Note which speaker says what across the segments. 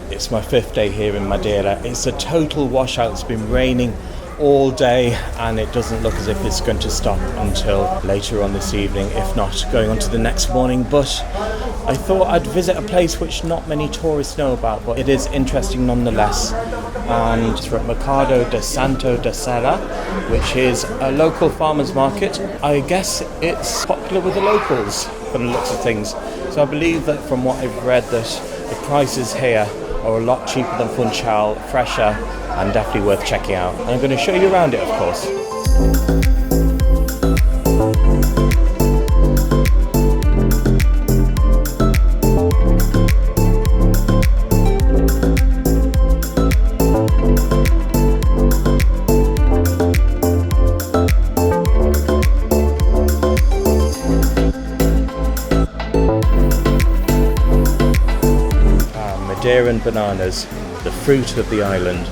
Speaker 1: It's my 5th day here in Madeira. It's a total washout. It's been raining all day and it doesn't look as if it's going to stop until later on this evening, if not going on to the next morning. But I thought I'd visit a place which not many tourists know about, but it is interesting nonetheless. And we're at Mercado de Santo da Serra, which is a local farmers market. I guess it's popular with the locals from the looks of things. So I believe that from what I've read that the prices here are a lot cheaper than Funchal, fresher, and definitely worth checking out. And I'm going to show you around it, of course. Madeiran bananas, the fruit of the island.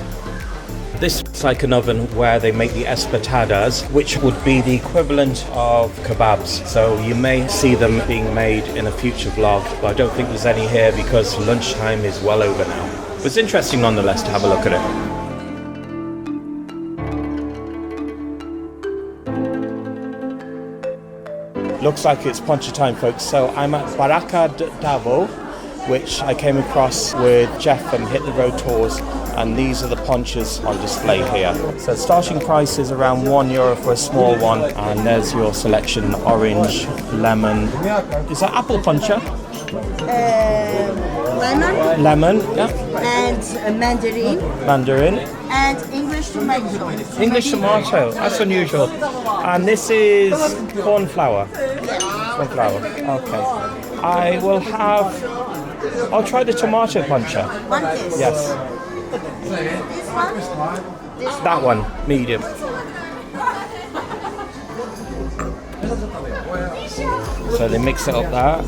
Speaker 1: This is like an oven where they make the espetadas, which would be the equivalent of kebabs. So you may see them being made in a future vlog, but I don't think there's any here because lunchtime is well over now. But it's interesting nonetheless to have a look at it. Looks like it's Poncha time, folks. So I'm at Barraca Davo, which I came across with Jeff and Hit the Road Tours, and these are the ponchas on display here. So starting price is around €1 for a small one, and there's your selection: orange, lemon. Is that apple poncha?
Speaker 2: Lemon.
Speaker 1: Lemon, yeah.
Speaker 2: And mandarin.
Speaker 1: Mandarin.
Speaker 2: And English tomato.
Speaker 1: English tomato, that's unusual. And this is cornflower. Cornflower, okay. I'll try the tomato poncha. Yes.
Speaker 2: This one?
Speaker 1: That one, medium. So they mix it up there.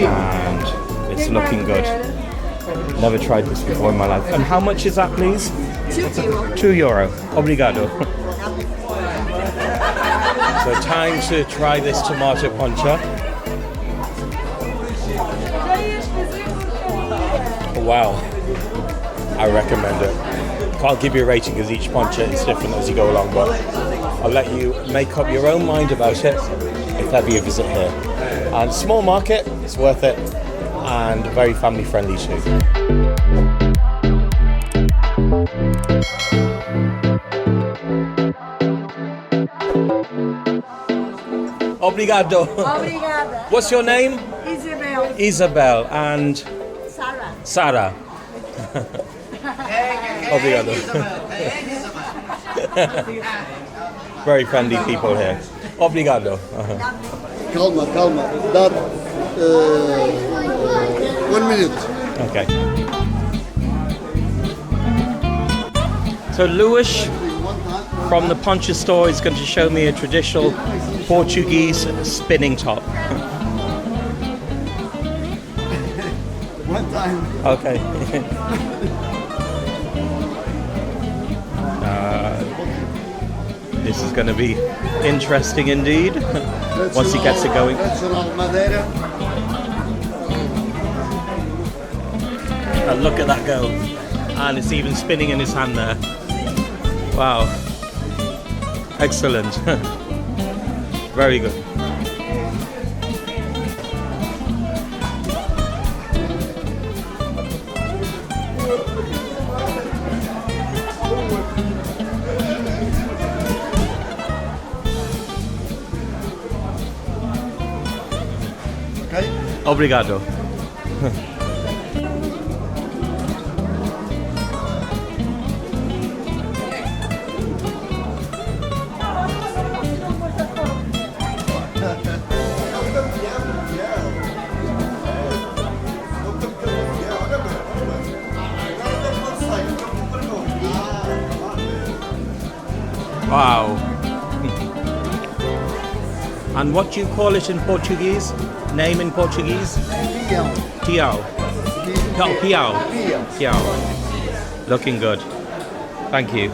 Speaker 1: And it's looking good. Never tried this before in my life. And how much is that, please? €2. Obrigado. So time to try this tomato poncha. Wow, I recommend it. Can't give you a rating because each poncha is different as you go along, but I'll let you make up your own mind about it if ever you visit here. And small market, it's worth it, and very family friendly too. Obrigado.
Speaker 2: Obrigada.
Speaker 1: What's your name?
Speaker 2: Isabel.
Speaker 1: Isabel and
Speaker 2: Sarah.
Speaker 1: Sarah. Obrigado. Very friendly people here. Obrigado.
Speaker 3: Calma. That 1 minute.
Speaker 1: Okay. So Luis from the Poncha store is going to show me a traditional Portuguese spinning top.
Speaker 3: One time.
Speaker 1: Okay. This is going to be interesting indeed. Once he gets it going.
Speaker 3: Madeira.
Speaker 1: And look at that go. And it's even spinning in his hand there. Wow. Excellent. Very good.
Speaker 3: Okay.
Speaker 1: Obrigado. Wow. And what do you call it in Portuguese? Name in Portuguese? Tiao. Piao. Looking good. Thank you.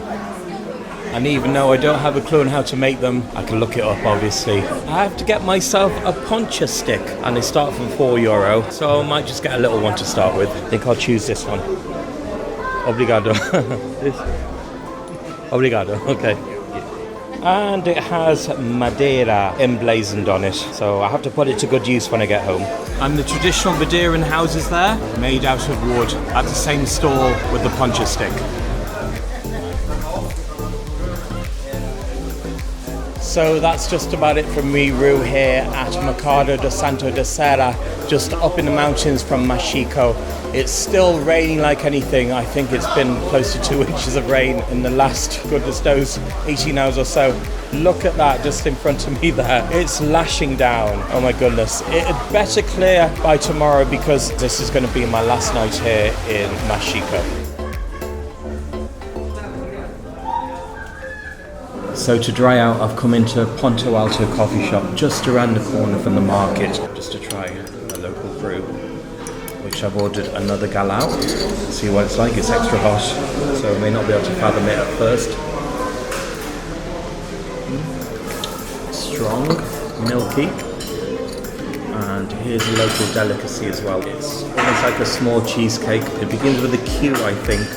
Speaker 1: And even though I don't have a clue on how to make them, I can look it up obviously. I have to get myself a Poncha stick and they start from €4, so I might just get a little one to start with. I think I'll choose this one. Obrigado. Obrigado, okay. And it has Madeira emblazoned on it, so I have to put it to good use when I get home. And the traditional Madeiran houses there, made out of wood, at the same stall with the Poncha stick. So that's just about it from me, Roo, here at Mercado de Santo da Serra, just up in the mountains from Mexico. It's still raining like anything. I think it's been close to 2 inches of rain in the last, goodness knows, 18 hours or so. Look at that just in front of me there. It's lashing down. Oh my goodness. It had better clear by tomorrow because this is going to be my last night here in Mexico. So to dry out, I've come into Ponto Alto coffee shop just around the corner from the market just to try a local brew, which I've ordered another galao. See what it's like. It's extra hot, so I may not be able to fathom it at first. Strong, milky, and here's a local delicacy as well. It's almost like a small cheesecake. It begins with a Q, I think.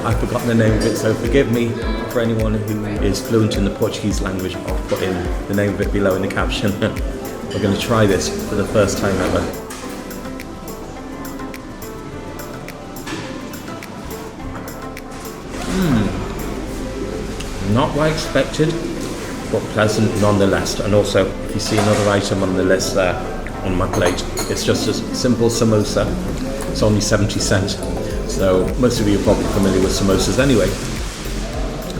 Speaker 1: I've forgotten the name of it, so forgive me. For anyone who is fluent in the Portuguese language, I'll put in the name of it below in the caption. We're going to try this for the first time ever. Not what I expected, but pleasant nonetheless. And also, if you see another item on the list there on my plate, it's just a simple samosa. It's only 70 cents. So most of you are probably familiar with samosas anyway.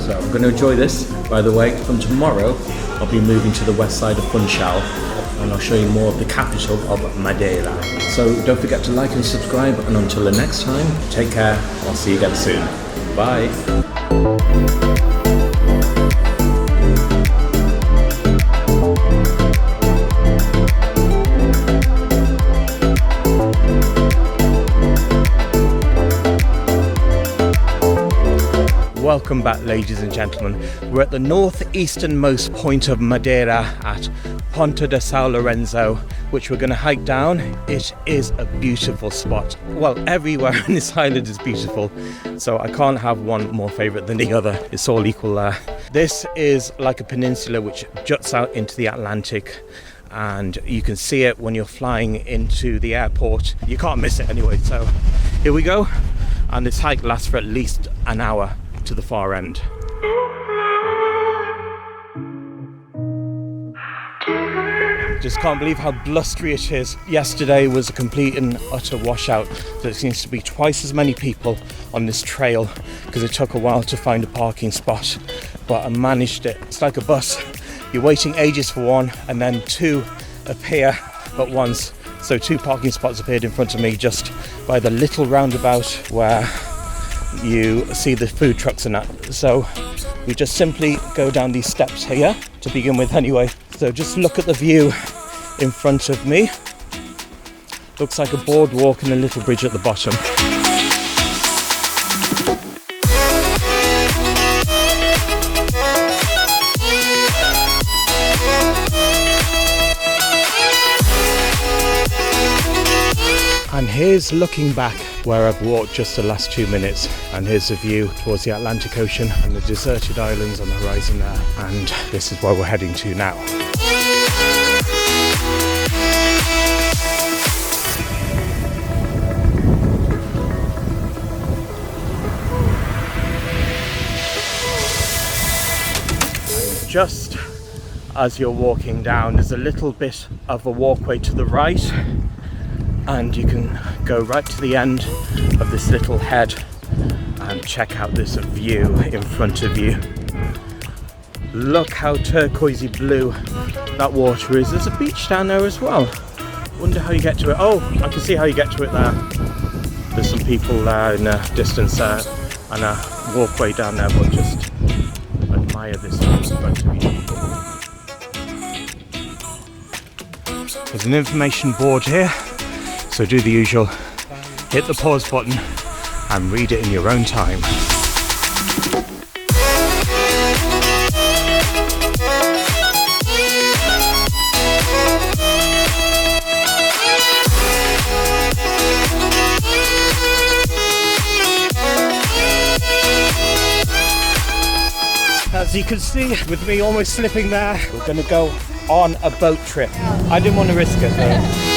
Speaker 1: So I'm going to enjoy this. By the way, from tomorrow, I'll be moving to the west side of Funchal, and I'll show you more of the capital of Madeira. So don't forget to like and subscribe, and until the next time, take care. I'll see you again soon. Bye. Welcome back, ladies and gentlemen. We're at the northeasternmost point of Madeira at Ponta de São Lourenço, which we're going to hike down. It is a beautiful spot. Well, everywhere on this island is beautiful, so I can't have one more favourite than the other. It's all equal there. This is like a peninsula which juts out into the Atlantic, and you can see it when you're flying into the airport. You can't miss it anyway, so here we go. And this hike lasts for at least an hour to the far end. Just can't believe how blustery it is. Yesterday was a complete and utter washout. There seems to be twice as many people on this trail because it took a while to find a parking spot, but I managed it. It's like a bus. You're waiting ages for one, and then two appear at once. So 2 parking spots appeared in front of me just by the little roundabout where you see the food trucks and that. So we just simply go down these steps here to begin with anyway. So just look at the view in front of me. Looks like a boardwalk and a little bridge at the bottom. And here's looking back where I've walked just the last 2 minutes, and here's the view towards the Atlantic Ocean and the deserted islands on the horizon there, and this is where we're heading to now. Just as you're walking down, there's a little bit of a walkway to the right, and you can go right to the end of this little head and check out this view in front of you. Look how turquoisey blue that water is. There's a beach down there as well. Wonder how you get to it. Oh, I can see how you get to it there. There's some people there in the distance there and a walkway down there, but just admire this in front of you. There's an information board here. So do the usual, hit the pause button and read it in your own time. As you can see, with me almost slipping there, we're going to go on a boat trip. I didn't want to risk it though.